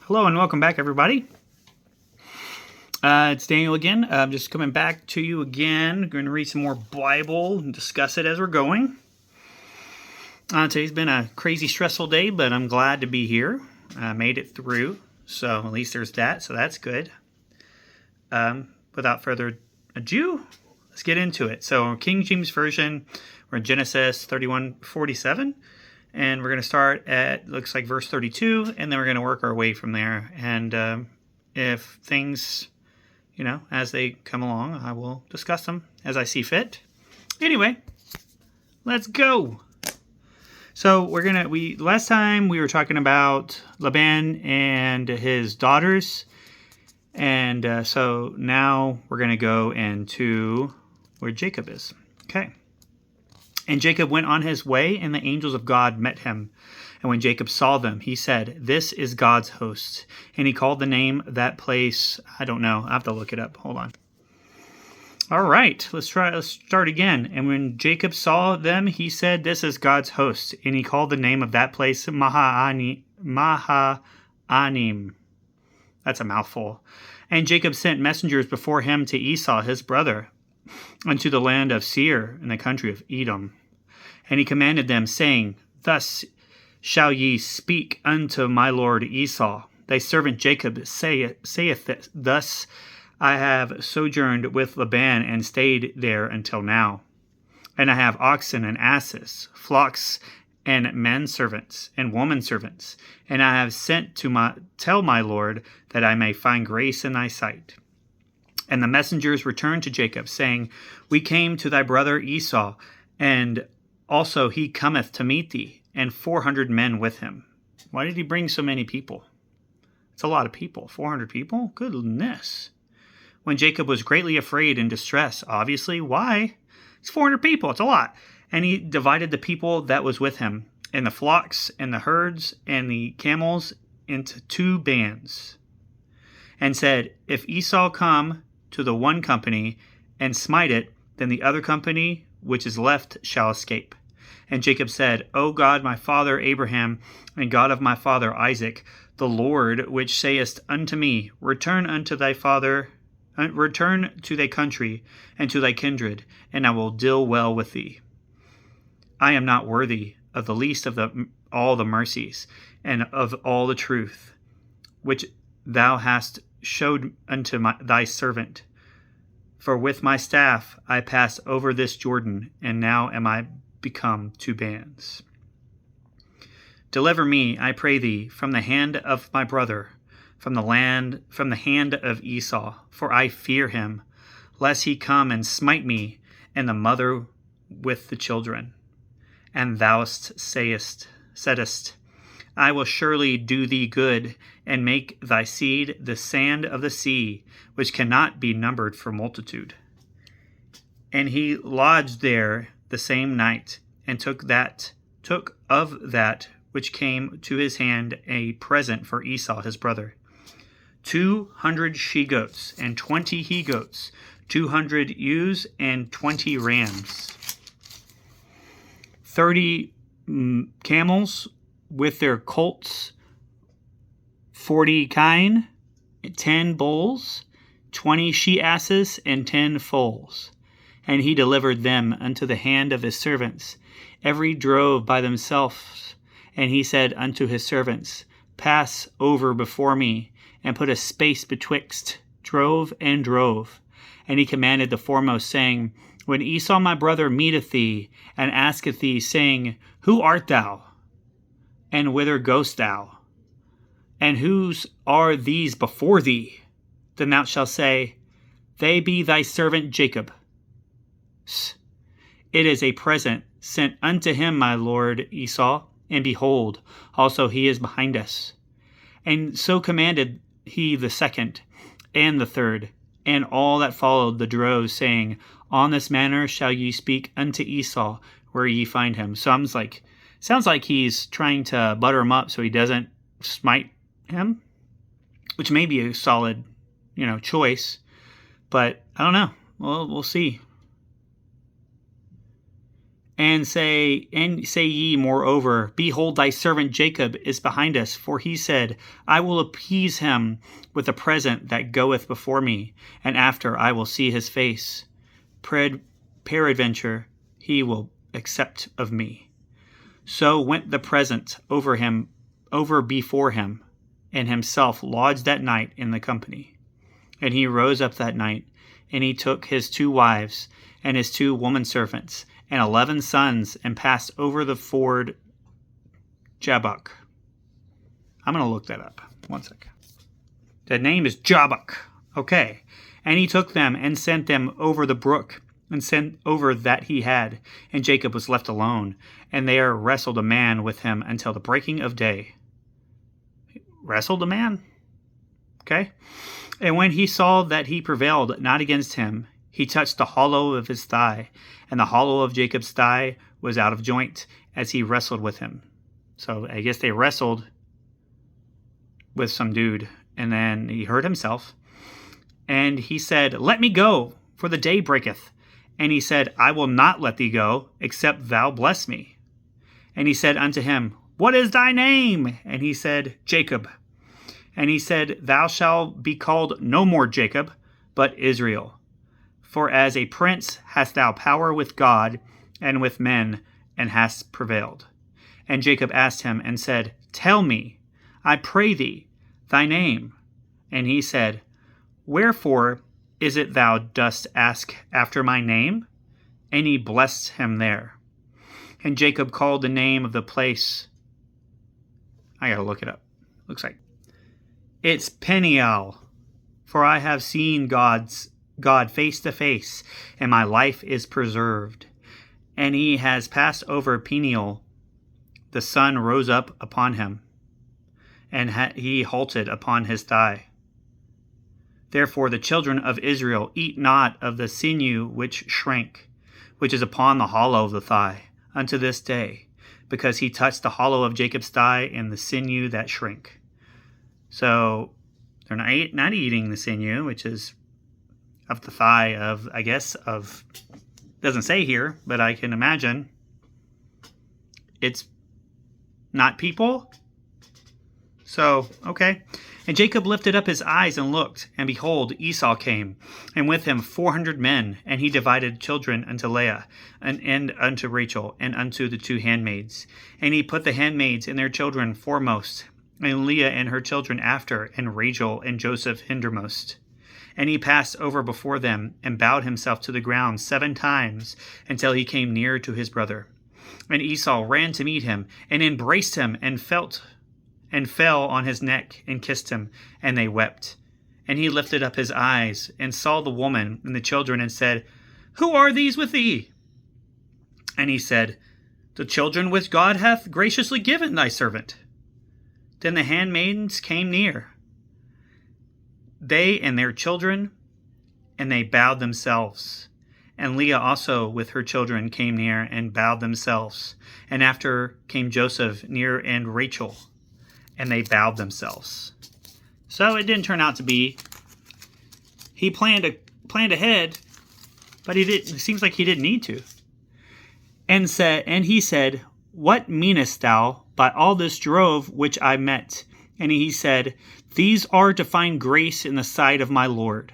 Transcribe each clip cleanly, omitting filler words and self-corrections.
Hello and welcome back, everybody. It's Daniel again. I'm just coming back to you again. Going to read some more Bible and discuss it as we're going. Today's been a crazy, stressful day, but I'm glad to be here. I made it through, so at least there's that, so that's good. Without further ado, let's get into it. So King James Version, we're in Genesis 31:47. And we're going to start at, looks like, verse 32, and then we're going to work our way from there. And if things, as they come along, I will discuss them as I see fit. Anyway, let's go. So last time we were talking about Laban and his daughters. And so now we're going to go into where Jacob is. Okay. And Jacob went on his way, and the angels of God met him. And when Jacob saw them, he said, "This is God's host." And he called the name of that place, I don't know. I have to look it up. Hold on. All right, let's start again. And when Jacob saw them, he said, "This is God's host." And he called the name of that place Mahanaim. That's a mouthful. And Jacob sent messengers before him to Esau, his brother, unto the land of Seir, in the country of Edom. And he commanded them, saying, "Thus shall ye speak unto my lord Esau. Thy servant Jacob saith thus, I have sojourned with Laban, and stayed there until now. And I have oxen and asses, flocks and men servants, and woman servants. And I have sent to tell my lord, that I may find grace in thy sight." And the messengers returned to Jacob, saying, "We came to thy brother Esau, and also he cometh to meet thee, and 400 men with him." Why did he bring so many people? It's a lot of people. 400 people? Goodness. When Jacob was greatly afraid and distressed, obviously, why? It's 400 people. It's a lot. And he divided the people that was with him, and the flocks, and the herds, and the camels, into 2 bands, and said, "If Esau come to the one company, and smite it, then the other company which is left shall escape." And Jacob said, "O God, my father Abraham, and God of my father Isaac, the Lord, which sayest unto me, Return to thy country, and to thy kindred, and I will deal well with thee. I am not worthy of the least of all the mercies, and of all the truth, which thou hast showed unto thy servant. For with my staff I passed over this Jordan, and now am I become 2 bands. Deliver me, I pray thee, from the hand of my brother, from the hand of Esau, for I fear him, lest he come and smite me, and the mother with the children. And thou saidst, I will surely do thee good, and make thy seed the sand of the sea, which cannot be numbered for multitude." And he lodged there the same night, and took of that which came to his hand a present for Esau his brother, 200 she-goats, and 20 he-goats, 200 ewes, and 20 rams, 30 camels with their colts, 40 kine, 10 bulls, 20 she-asses, and 10 foals. And he delivered them unto the hand of his servants, every drove by themselves. And he said unto his servants, "Pass over before me, and put a space betwixt drove and drove." And he commanded the foremost, saying, "When Esau my brother meeteth thee, and asketh thee, saying, Who art thou? And whither goest thou? And whose are these before thee? Then thou shalt say, They be thy servant Jacob. It is a present sent unto him, my lord Esau, and behold, also he is behind us." And so commanded he the second, and the third, and all that followed the droves, saying, "On this manner shall ye speak unto Esau, where ye find him." Sounds like he's trying to butter him up so he doesn't smite him, which may be a solid, choice, but I don't know. Well, we'll see. And say ye moreover, behold, thy servant Jacob is behind us, for he said, I will appease him with a present that goeth before me, and after I will see his face. Peradventure he will accept of me. So went the present over before him, and himself lodged that night in the company. And he rose up that night, and he took his 2 wives and his 2 woman servants, and 11 sons, and passed over the ford Jabbok. I'm going to look that up. One second. The name is Jabbok. Okay. And he took them and sent them over the brook, and sent over that he had. And Jacob was left alone, and there wrestled a man with him until the breaking of day. Wrestled a man? Okay. And when he saw that he prevailed not against him, he touched the hollow of his thigh, and the hollow of Jacob's thigh was out of joint as he wrestled with him. So I guess they wrestled with some dude, and then he hurt himself. And he said, Let me go, for the day breaketh. And he said, I will not let thee go, except thou bless me. And he said unto him, What is thy name? And he said, Jacob. And he said, Thou shalt be called no more Jacob, but Israel. For as a prince hast thou power with God and with men, and hast prevailed. And Jacob asked him and said, Tell me, I pray thee, thy name. And he said, Wherefore is it thou dost ask after my name? And he blessed him there. And Jacob called the name of the place, I gotta look it up. Looks like it's Peniel, for I have seen God face to face, and my life is preserved. And he has passed over Peniel. The sun rose up upon him, and he halted upon his thigh. Therefore the children of Israel eat not of the sinew which shrank, which is upon the hollow of the thigh, unto this day, because he touched the hollow of Jacob's thigh and the sinew that shrank. So they're not eating the sinew, which is of the thigh of, I guess, of, doesn't say here, but I can imagine it's not people. So, okay. And Jacob lifted up his eyes and looked, and behold, Esau came, and with him 400 men, and he divided children unto Leah, and unto Rachel, and unto the 2 handmaids. And he put the handmaids and their children foremost, and Leah and her children after, and Rachel and Joseph hindermost. And he passed over before them, and bowed himself to the ground 7 times, until he came near to his brother. And Esau ran to meet him, and embraced him, and fell on his neck, and kissed him, and they wept. And he lifted up his eyes, and saw the woman and the children, and said, Who are these with thee? And he said, The children which God hath graciously given thy servant. Then the handmaidens came near, they and their children, and they bowed themselves. And Leah also with her children came near and bowed themselves. And after came Joseph near and Rachel, and they bowed themselves. So it didn't turn out to be. He planned ahead, but he didn't. It seems like he didn't need to. And he said, What meanest thou by all this drove which I met? And he said, These are to find grace in the sight of my Lord.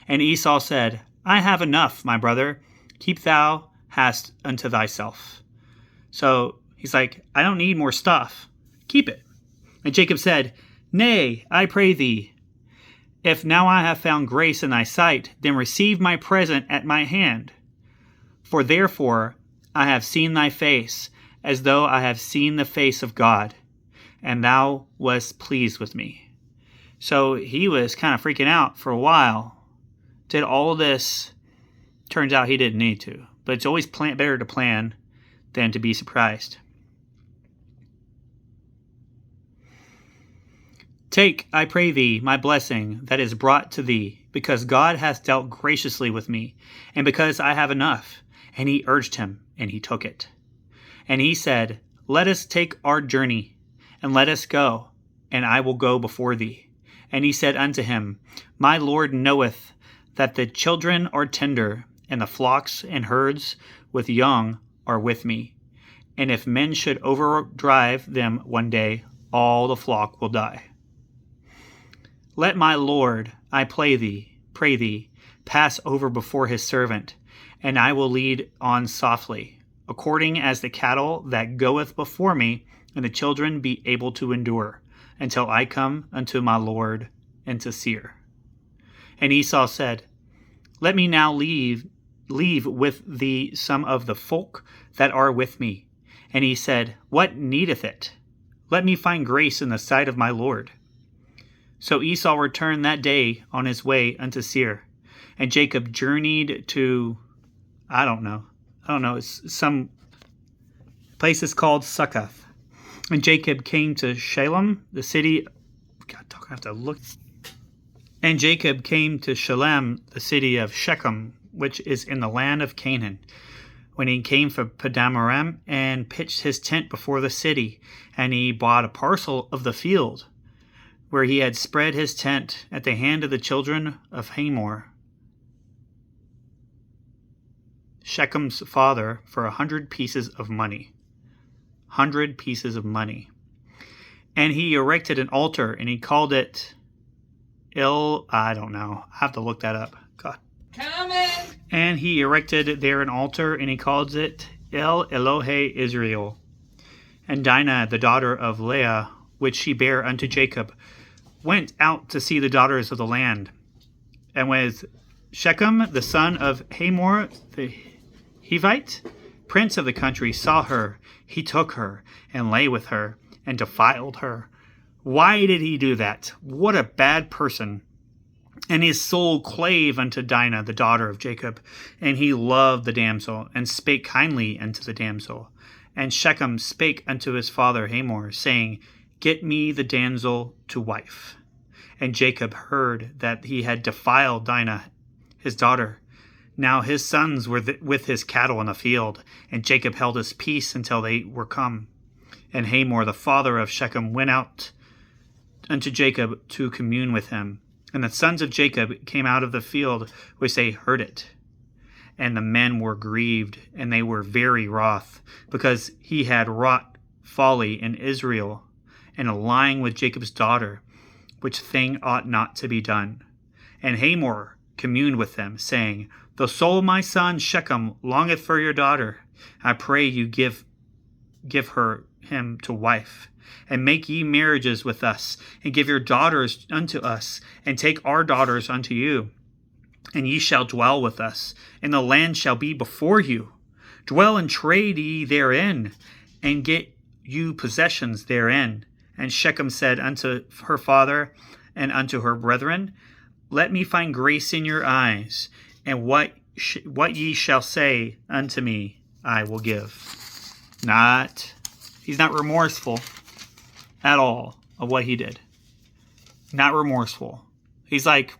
And Esau said, I have enough, my brother. Keep thou hast unto thyself. So he's like, I don't need more stuff. Keep it. And Jacob said, Nay, I pray thee, if now I have found grace in thy sight, then receive my present at my hand. For therefore I have seen thy face, as though I have seen the face of God, and thou wast pleased with me. So he was kind of freaking out for a while. Did all this. Turns out he didn't need to. But it's always better to plan than to be surprised. Take, I pray thee, my blessing that is brought to thee, because God hath dealt graciously with me, and because I have enough. And he urged him, and he took it. And he said, Let us take our journey, and let us go, and I will go before thee. And he said unto him, My Lord knoweth that the children are tender, and the flocks and herds with young are with me. And if men should overdrive them one day, all the flock will die. Let my Lord, I pray thee, pass over before his servant, and I will lead on softly, according as the cattle that goeth before me, and the children be able to endure, until I come unto my Lord into Seir. And Esau said, Let me now leave with thee some of the folk that are with me. And he said, What needeth it? Let me find grace in the sight of my Lord. So Esau returned that day on his way unto Seir, and Jacob journeyed to, I don't know, it's some place is called Succoth. And Jacob came to Shalem, the city, And Jacob came to Shalem, the city of Shechem, which is in the land of Canaan, when he came from Padanaram, and pitched his tent before the city, and he bought a parcel of the field, where he had spread his tent at the hand of the children of Hamor, Shechem's father, for 100 pieces of money. 100 pieces of money. And he erected an altar, and he called it I don't know. I have to look that up. God. Coming. And he erected there an altar, and he called it El Elohe Israel. And Dinah, the daughter of Leah, which she bare unto Jacob, went out to see the daughters of the land. And with Shechem, the son of Hamor, the Hivite, prince of the country, saw her, he took her, and lay with her, and defiled her. Why did he do that? What a bad person. And his soul clave unto Dinah, the daughter of Jacob, and he loved the damsel, and spake kindly unto the damsel. And Shechem spake unto his father Hamor, saying, Get me the damsel to wife. And Jacob heard that he had defiled Dinah, his daughter. Now his sons were with his cattle in the field, and Jacob held his peace until they were come. And Hamor, the father of Shechem, went out unto Jacob to commune with him. And the sons of Jacob came out of the field, which they heard it. And the men were grieved, and they were very wroth, because he had wrought folly in Israel, and a lying with Jacob's daughter, which thing ought not to be done. And Hamor communed with them, saying, The soul of my son Shechem longeth for your daughter. I pray you give him to wife, and make ye marriages with us, and give your daughters unto us, and take our daughters unto you. And ye shall dwell with us, and the land shall be before you. Dwell and trade ye therein, and get you possessions therein. And Shechem said unto her father and unto her brethren, Let me find grace in your eyes, and what ye shall say unto me, I will give. He's not remorseful at all of what he did. Not remorseful. He's like,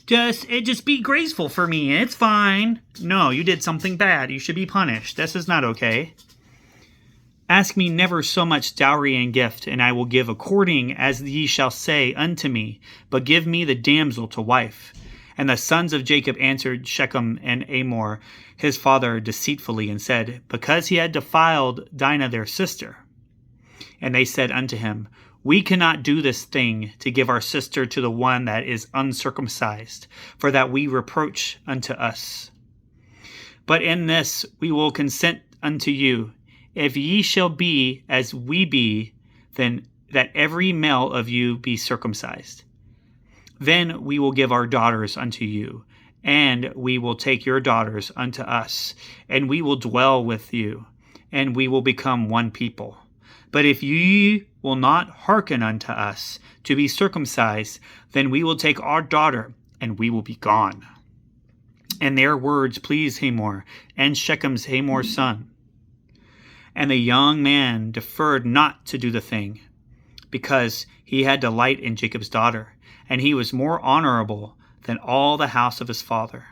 just be graceful for me. It's fine. No, you did something bad. You should be punished. This is not okay. Ask me never so much dowry and gift, and I will give according as ye shall say unto me. But give me the damsel to wife. And the sons of Jacob answered Shechem and Hamor his father deceitfully, and said, Because he had defiled Dinah their sister. And they said unto him, We cannot do this thing to give our sister to the one that is uncircumcised, for that we reproach unto us. But in this we will consent unto you, if ye shall be as we be, then that every male of you be circumcised. Then we will give our daughters unto you, and we will take your daughters unto us, and we will dwell with you, and we will become one people. But if ye will not hearken unto us to be circumcised, then we will take our daughter, and we will be gone. And their words pleased Hamor, and Shechem's Hamor's son. And the young man deferred not to do the thing, because he had delight in Jacob's daughter, and he was more honorable than all the house of his father.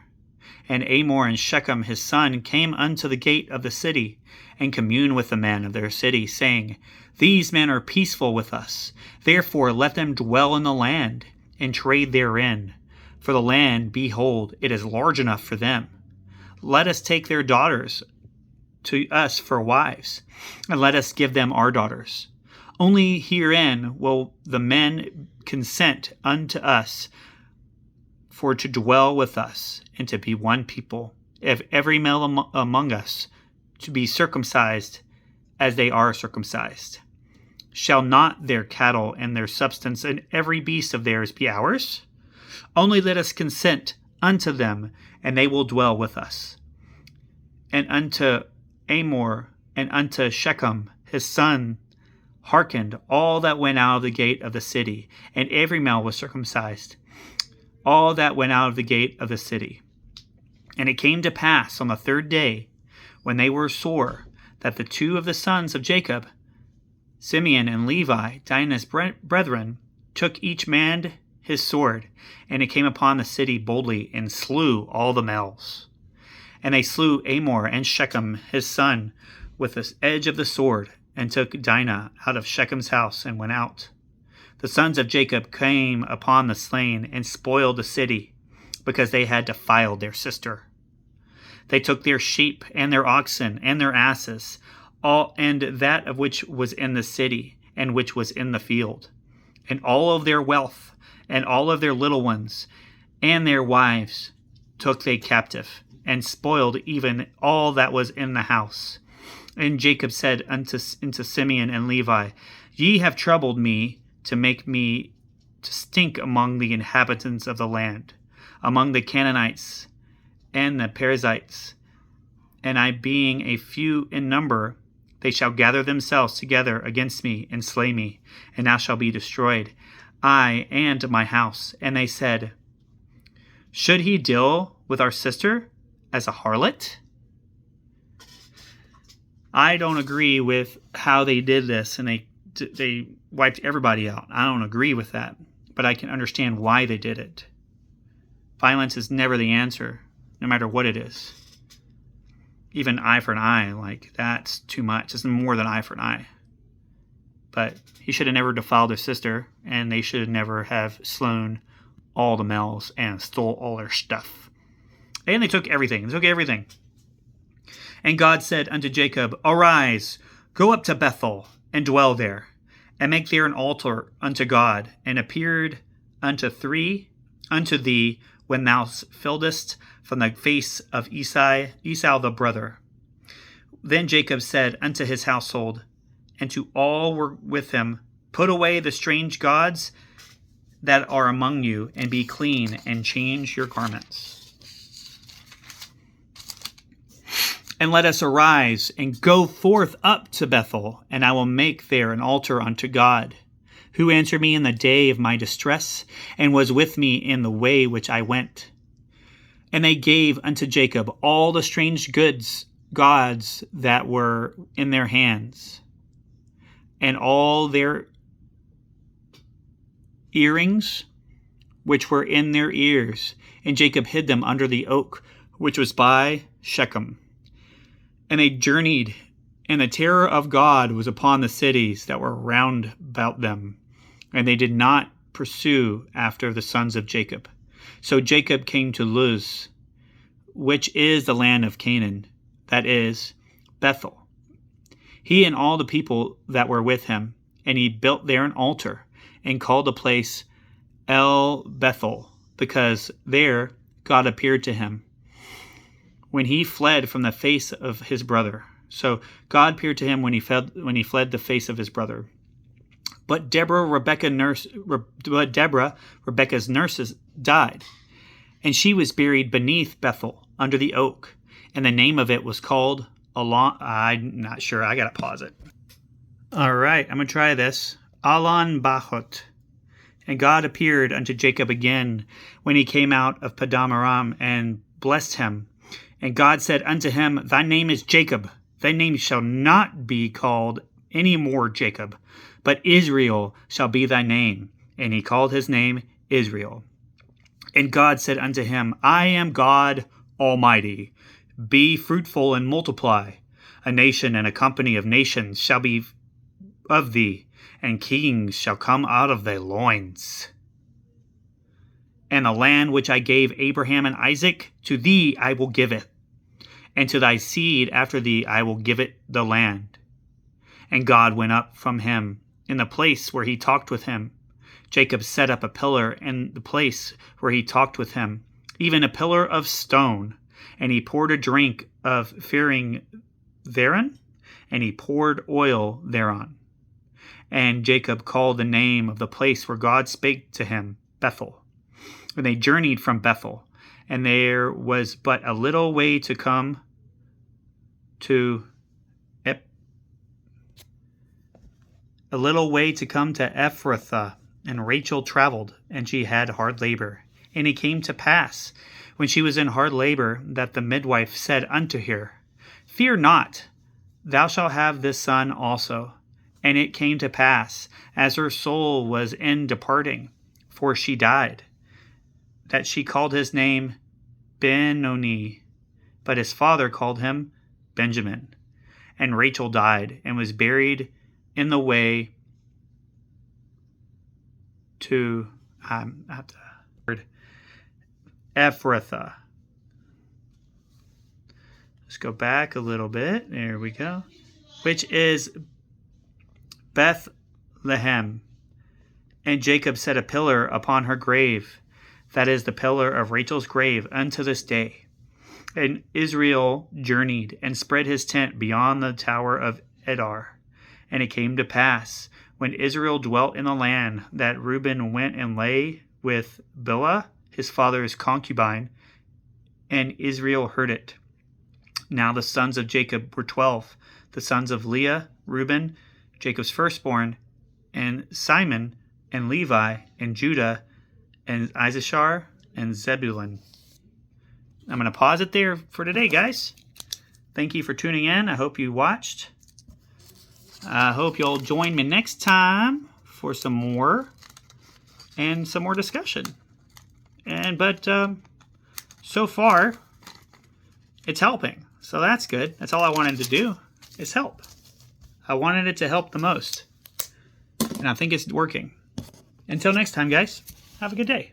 And Hamor and Shechem his son came unto the gate of the city, and communed with the men of their city, saying, These men are peaceful with us, therefore let them dwell in the land, and trade therein. For the land, behold, it is large enough for them. Let us take their daughters to us for wives, and let us give them our daughters. Only herein will the men consent unto us for to dwell with us, and to be one people, if every male among us to be circumcised as they are circumcised. Shall not their cattle and their substance and every beast of theirs be ours? Only let us consent unto them, and they will dwell with us. And unto Amor and unto Shechem his son hearkened all that went out of the gate of the city, and every male was circumcised, all that went out of the gate of the city. And it came to pass on the third day, when they were sore, that the two of the sons of Jacob, Simeon and Levi, Dinah's brethren, took each man his sword, and it came upon the city boldly, and slew all the males. And they slew Amor and Shechem his son with the edge of the sword, and took Dinah out of Shechem's house, and went out. The sons of Jacob came upon the slain, and spoiled the city, because they had defiled their sister. They took their sheep, and their oxen, and their asses, all, and that of which was in the city, and which was in the field, and all of their wealth, and all of their little ones, and their wives took they captive, and spoiled even all that was in the house. And Jacob said unto Simeon and Levi, Ye have troubled me to make me to stink among the inhabitants of the land, among the Canaanites and the Perizzites, and I being a few in number, they shall gather themselves together against me and slay me, and I shall be destroyed, I and my house. And they said, Should he deal with our sister as a harlot? I don't agree with how they did this, and they wiped everybody out. I don't agree with that, but I can understand why they did it. Violence is never the answer, no matter what it is. Even eye for an eye, like, that's too much. It's more than eye for an eye. But he should have never defiled their sister, and they should never have slain all the males and stole all their stuff. And they took everything. They took everything. And God said unto Jacob, Arise, go up to Bethel, and dwell there, and make there an altar unto God, and appeared unto thee when thou fieldest from the face of Esau the brother. Then Jacob said unto his household, and to all were with him, Put away the strange gods that are among you, and be clean, and change your garments. And let us arise, and go forth up to Bethel, and I will make there an altar unto God, who answered me in the day of my distress, and was with me in the way which I went. And they gave unto Jacob all the strange gods that were in their hands, and all their earrings which were in their ears. And Jacob hid them under the oak which was by Shechem. And they journeyed, and the terror of God was upon the cities that were round about them, and they did not pursue after the sons of Jacob. So Jacob came to Luz, which is the land of Canaan, that is, Bethel, he and all the people that were with him, and he built there an altar, and called the place El Bethel, because there God appeared to him when he fled from the face of his brother. So God appeared to him when he fled the face of his brother. But Deborah, Rebekah's nurse, died, and she was buried beneath Bethel under the oak, and the name of it was called Alon. I'm not sure. I gotta pause it. All right, I'm gonna try this. Alon Bahot. And God appeared unto Jacob again when he came out of Paddan Aram, and blessed him. And God said unto him, Thy name is Jacob. Thy name shall not be called any more Jacob, but Israel shall be thy name. And he called his name Israel. And God said unto him, I am God Almighty. Be fruitful and multiply. A nation and a company of nations shall be of thee, and kings shall come out of thy loins. And the land which I gave Abraham and Isaac, to thee I will give it. and to thy seed after thee I will give it the land. And God went up from him in the place where he talked with him. Jacob set up a pillar in the place where he talked with him, even a pillar of stone. And he poured a drink of fearing therein, and he poured oil thereon. And Jacob called the name of the place where God spake to him, Bethel. And they journeyed from Bethel, and there was but a little way to come to Ephrathah. And Rachel traveled, and she had hard labor. And it came to pass, when she was in hard labor, that the midwife said unto her, Fear not, thou shalt have this son also. And it came to pass, as her soul was in departing, for she died, that she called his name Benoni, but his father called him Benjamin. And Rachel died, and was buried in the way to Ephrathah. Let's go back a little bit. There we go. Which is Bethlehem. And Jacob set a pillar upon her grave, that is the pillar of Rachel's grave, unto this day. And Israel journeyed and spread his tent beyond the tower of Edar. And it came to pass, when Israel dwelt in the land, that Reuben went and lay with Bilhah, his father's concubine, and Israel heard it. Now the sons of Jacob were 12, the sons of Leah, Reuben, Jacob's firstborn, and Simon, and Levi, and Judah, and Issachar, and Zebulun. I'm going to pause it there for today, guys. Thank you for tuning in. I hope you watched. I hope you'll join me next time for some more discussion. But so far, it's helping. So that's good. That's all I wanted to do, is help. I wanted it to help the most. And I think it's working. Until next time, guys, have a good day.